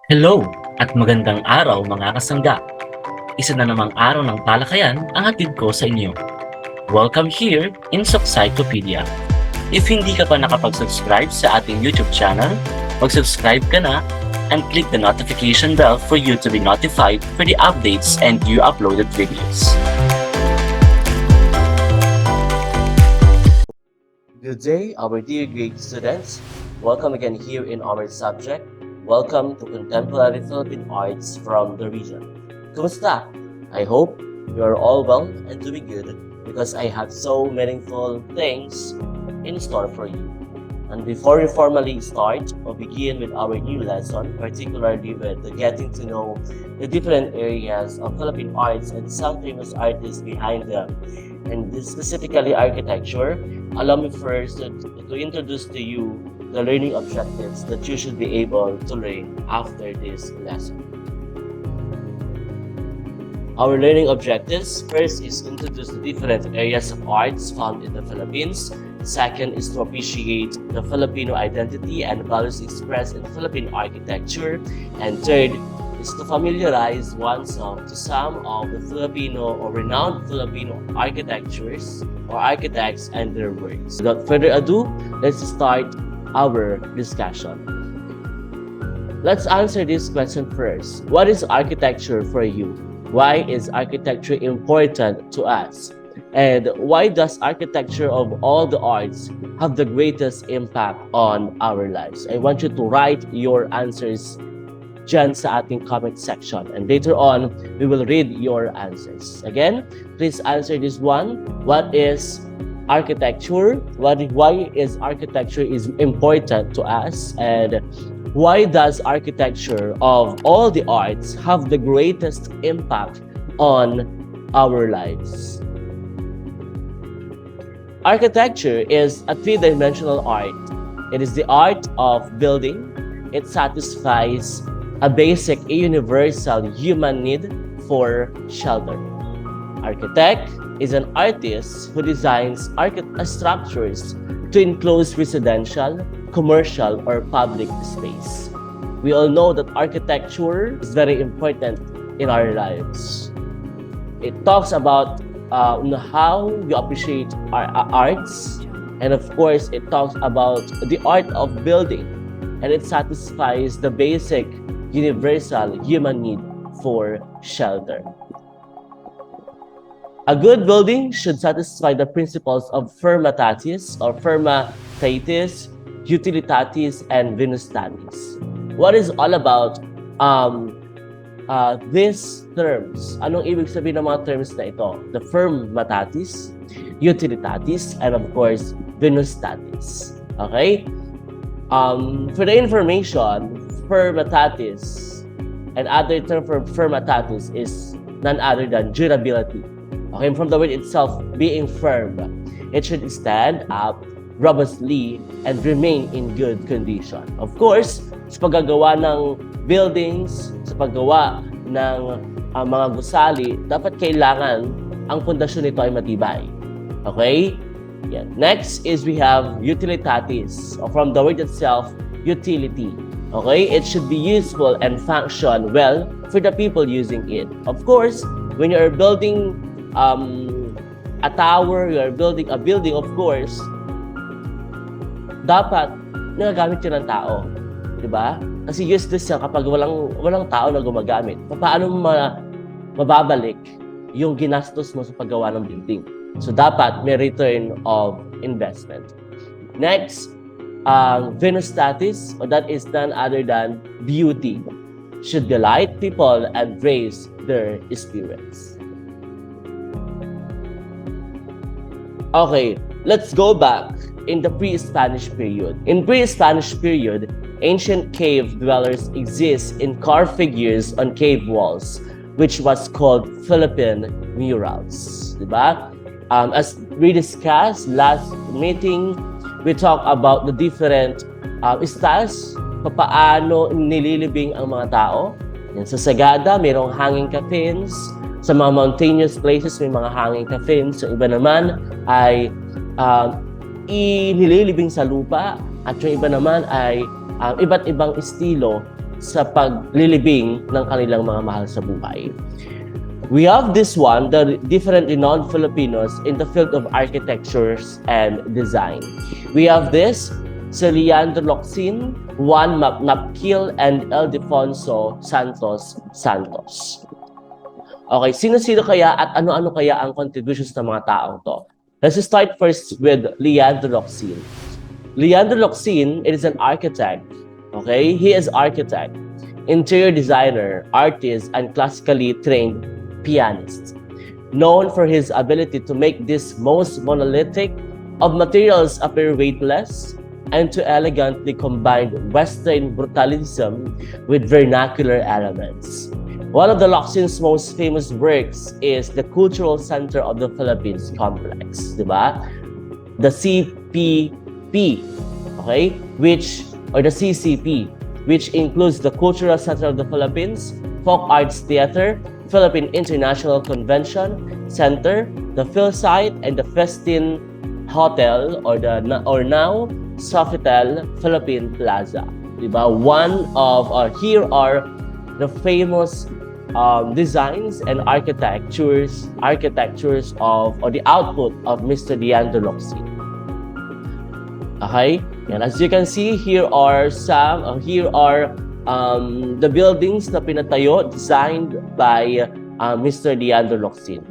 Hello at magandang araw mga kasangga. Isa na namang araw ng talakayan ang hatid ko sa inyo. Welcome here in Subcyclopedia. If hindi ka pa nakapag-subscribe sa ating YouTube channel, mag-subscribe ka na and click the notification bell for you to be notified for the updates and new uploaded videos. Good day, our dear grade students. Welcome again here in our subject. Welcome to Contemporary Philippine Arts from the region. Kumusta? I hope you are all well and doing good because I have so meaningful things in store for you. And before we formally start or begin with our new lesson, particularly with the getting to know the different areas of Philippine arts and some famous artists behind them, and this specifically architecture, allow me first to introduce to you the learning objectives that you should be able to learn after this lesson. Our learning objectives, first is to introduce the different areas of arts found in the Philippines. Second is to appreciate the Filipino identity and values expressed in Philippine architecture. And third is to familiarize oneself to some of the Filipino or renowned Filipino architectures or architects and their works. Without further ado, let's start our discussion. Let's answer this question first. What is architecture for you? Why is architecture important to us? And why does architecture of all the arts have the greatest impact on our lives? I want you to write your answers dyan sa ating comment section. And later on, we will read your answers. Again, please answer this one. What is architecture? Why is architecture is important to us? And why does architecture of all the arts have the greatest impact on our lives? Architecture is a three-dimensional art. It is the art of building. It satisfies a basic, universal human need for shelter. Architect is an artist who designs structures to enclose residential, commercial, or public space. We all know that architecture is very important in our lives. It talks about how we appreciate our arts, and of course, it talks about the art of building, and it satisfies the basic, universal human need for shelter. A good building should satisfy the principles of firmatatis or firmatatis, utilitatis, and venustatis. What is all about these terms? Anong ibig sabihin ng mga terms na ito? The firmatatis, utilitatis, and of course, venustatis. Okay? For the information, firmatatis and other term for firmatatis is none other than durability. Okay, from the word itself, being firm, it should stand up robustly and remain in good condition. Of course, sa paggagawa ng buildings, sa paggawa ng mga gusali, dapat kailangan ang pundasyon nito ay matibay. Okay? Yan. Next is we have utilitatis, or from the word itself, utility. Okay? It should be useful and function well for the people using it. Of course, when you are building a tower, you are building a building, of course, dapat nagagamit yun ng tao. Diba? Kasi useless yan kapag walang tao na gumagamit. Paano mababalik yung ginastos mo sa paggawa ng building? So, dapat may return of investment. Next, venustatis, or that is none other than beauty, should delight people and raise their spirits. Okay, let's go back in the pre-Spanish period. In pre-Spanish period, ancient cave dwellers exist in carved figures on cave walls, which was called Philippine murals. Diba? As we discussed last meeting, we talked about the different styles, paano nililibing ang mga tao. Yan, sa Sagada, mayroong hanging coffins. Sa mga mountainous places, may mga hanging coffins. Yung iba naman ay inililibing sa lupa. At yung iba naman ay iba't ibang estilo sa paglilibing ng kanilang mga mahal sa buhay. We have this one, the different renowned Filipinos in the field of architectures and design. We have this, si Leandro Locsin, Juan Napkil, and Ildefonso Santos Santos. Okay, sino-sino kaya at ano-ano kaya ang contributions ng mga taong to? Let's start first with Leandro Locsin. Leandro Locsin, it is an architect. Okay, he is architect, interior designer, artist, and classically trained pianist. Known for his ability to make this most monolithic of materials appear weightless and to elegantly combine Western brutalism with vernacular elements. One of the Locsin's most famous works is the Cultural Center of the Philippines Complex, diba? The CPP, okay? The CCP, which includes the Cultural Center of the Philippines, Folk Arts Theater, Philippine International Convention Center, the Philsite, and the Festin Hotel, or now Sofitel Philippine Plaza. Diba? Here are the famous designs and architectures or the output of Mr. Leandro Locsin. Okay, and as you can see, here are the buildings na pinatayo, designed by Mr. Leandro Locsin.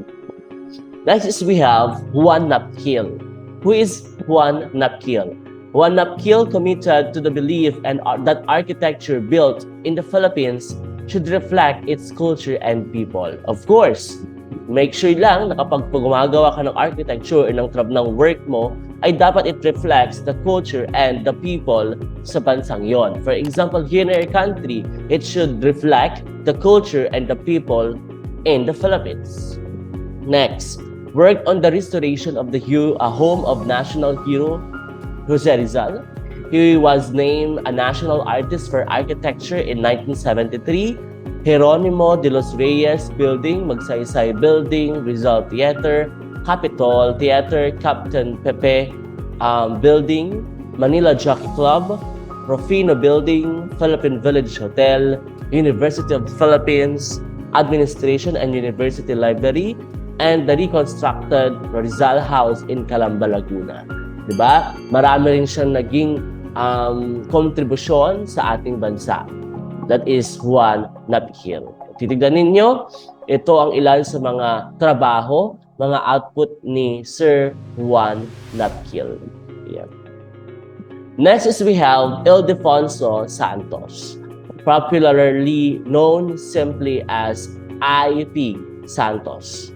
Next is we have Juan Napkil. Who is Juan Napkil? Juan Napkil committed to the belief that architecture built in the Philippines should reflect its culture and people. Of course, make sure lang na kapag gumagawa ka ng architecture ng work mo, ay dapat it reflects the culture and the people sa bansang yon. For example, here in our country, it should reflect the culture and the people in the Philippines. Next, worked on the restoration of the home of national hero Jose Rizal. He was named a national artist for architecture in 1973. Jeronimo de los Reyes Building, Magsaysay Building, Rizal Theater, Capitol Theater, Captain Pepe Building, Manila Jockey Club, Rufino Building, Philippine Village Hotel, University of the Philippines, Administration and University Library, and the reconstructed Rizal House in Calamba, Laguna. Diba? Marami rin siyang naging kontribusyon sa ating bansa. That is Juan Napkil. Titignan ninyo, ito ang ilan sa mga trabaho, mga output ni Sir Juan Napkil. Yeah. Next is we have Ildefonso Santos, popularly known simply as IP Santos.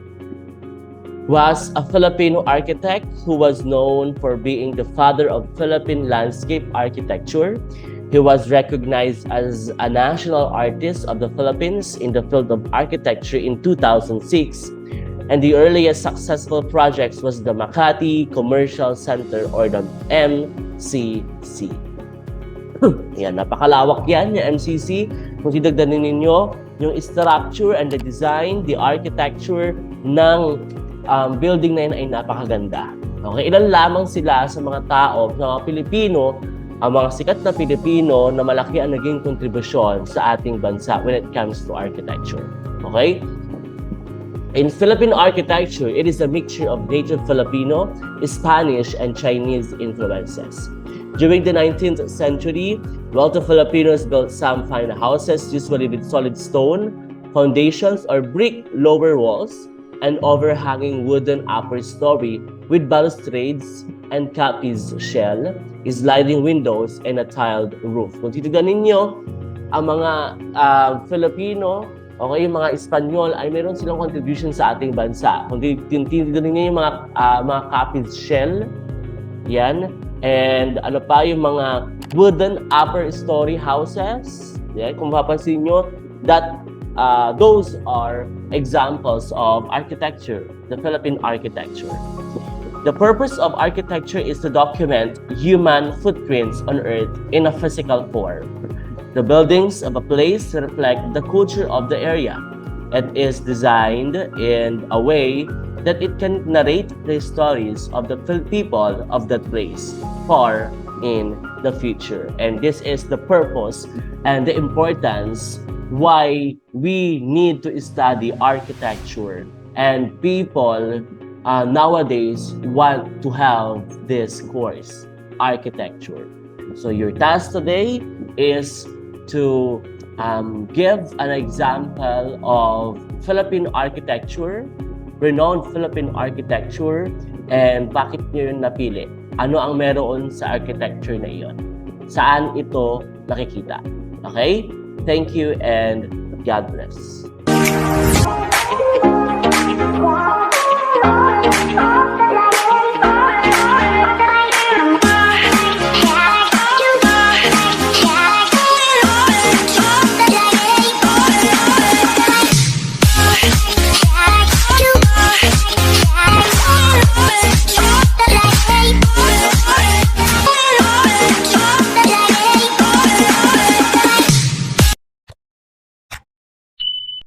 Was a Filipino architect who was known for being the father of Philippine landscape architecture. He was recognized as a national artist of the Philippines in the field of architecture in 2006. And the earliest successful projects was the Makati Commercial Center or the MCC. Yan, napakalawak yan, yung MCC. Kung tidagdanin ninyo, yung structure and the design, the architecture ng building na yun ay napakaganda. Okay, ilan lamang sila sa mga tao, sa mga Pilipino, ang mga sikat na Pilipino na malaki ang naging kontribusyon sa ating bansa when it comes to architecture. Okay? In Philippine architecture, it is a mixture of native Filipino, Spanish, and Chinese influences. During the 19th century, wealthy Filipinos built some fine houses, usually with solid stone foundations or brick lower walls, and overhanging wooden upper story with balustrades and capiz shell, sliding windows, and a tiled roof. Kung titignan ninyo, ang mga Filipino, okay, yung mga Espanyol, ay meron silang contribution sa ating bansa. Kung titignan ninyo yung mga capiz shell, yan, and ano pa, yung mga wooden upper story houses, yan, kung mapapansin nyo, those are examples of architecture, the Philippine architecture. The purpose of architecture is to document human footprints on Earth in a physical form. The buildings of a place reflect the culture of the area. It is designed in a way that it can narrate the stories of the people of that place for in the future. And this is the purpose and the importance why we need to study architecture. And people nowadays want to have this course, architecture. So your task today is to give an example of Philippine architecture, renowned Philippine architecture, and bakit nyo yun napili? Ano ang meron sa architecture na iyon? Saan ito nakikita? Okay? Thank you and God bless.